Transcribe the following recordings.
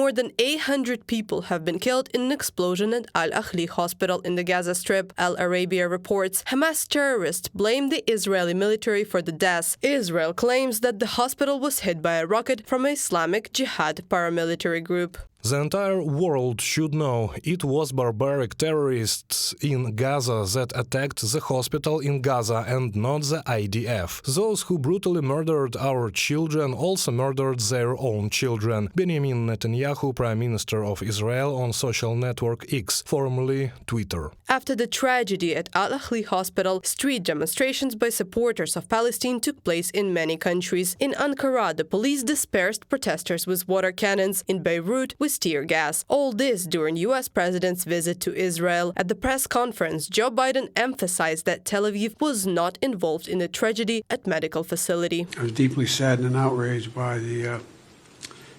more than 800 people have been killed in an explosion at Al-Ahli hospital in the Gaza Strip, Al Arabiya reports. Hamas terrorists blame the Israeli military for the deaths. Israel claims that the hospital was hit by a rocket from an Islamic Jihad paramilitary group. The entire world should know it was barbaric terrorists in Gaza that attacked the hospital in Gaza and not the IDF. Those who brutally murdered our children also murdered their own children. Benjamin Netanyahu, Prime Minister of Israel, on social network X, formerly Twitter. After the tragedy at Al-Ahli hospital, street demonstrations by supporters of Palestine took place in many countries. In Ankara, the police dispersed protesters with water cannons. In Beirut, with tear gas. All this during U.S. President's visit to Israel. At the press conference, Joe Biden emphasized that Tel Aviv was not involved in the tragedy at medical facility. I was deeply saddened and outraged by the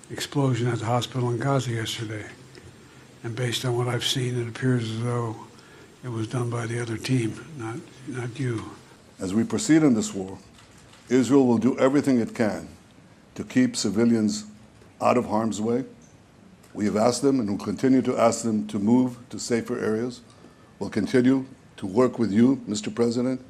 explosion at the hospital in Gaza yesterday. And based on what I've seen, it appears as though it was done by the other team, not you. As we proceed in this war, Israel will do everything it can to keep civilians out of harm's way. We have asked them and will continue to ask them to move to safer areas. We'll continue to work with you, Mr. President,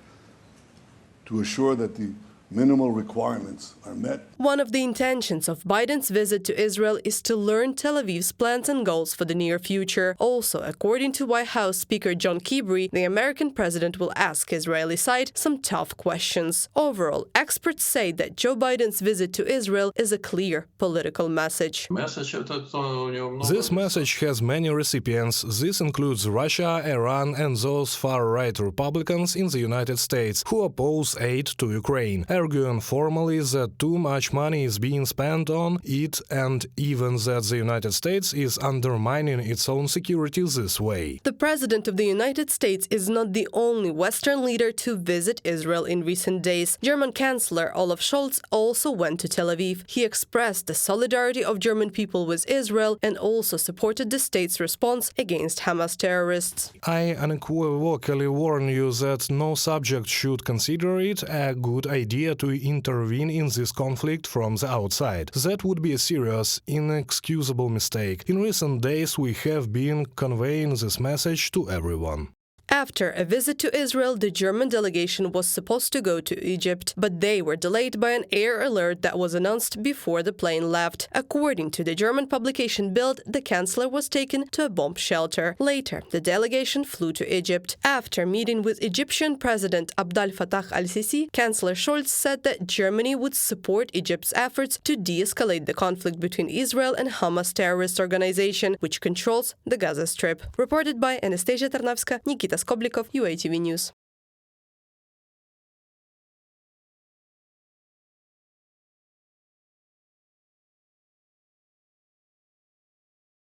to assure that the minimal requirements are met. One of the intentions of Biden's visit to Israel is to learn Tel Aviv's plans and goals for the near future. Also, according to White House Speaker John Kirby, the American president will ask Israeli side some tough questions. Overall, experts say that Joe Biden's visit to Israel is a clear political message. This message has many recipients. This includes Russia, Iran, and those far-right Republicans in the United States who oppose aid to Ukraine, arguing formally that too much money is being spent on it and even that the United States is undermining its own security this way. The President of the United States is not the only Western leader to visit Israel in recent days. German Chancellor Olaf Scholz also went to Tel Aviv. He expressed the solidarity of German people with Israel and also supported the state's response against Hamas terrorists. I unequivocally warn you that no subject should consider it a good idea to intervene in this conflict from the outside. That would be a serious, inexcusable mistake. In recent days, we have been conveying this message to everyone. After a visit to Israel, the German delegation was supposed to go to Egypt, but they were delayed by an air alert that was announced before the plane left. According to the German publication Bild, the chancellor was taken to a bomb shelter. Later, the delegation flew to Egypt. After meeting with Egyptian President Abdel Fattah al-Sisi, Chancellor Scholz said that Germany would support Egypt's efforts to de-escalate the conflict between Israel and Hamas terrorist organization, which controls the Gaza Strip. Reported by Anastasia Tarnavska, Nikita Skoblikov, UATV News.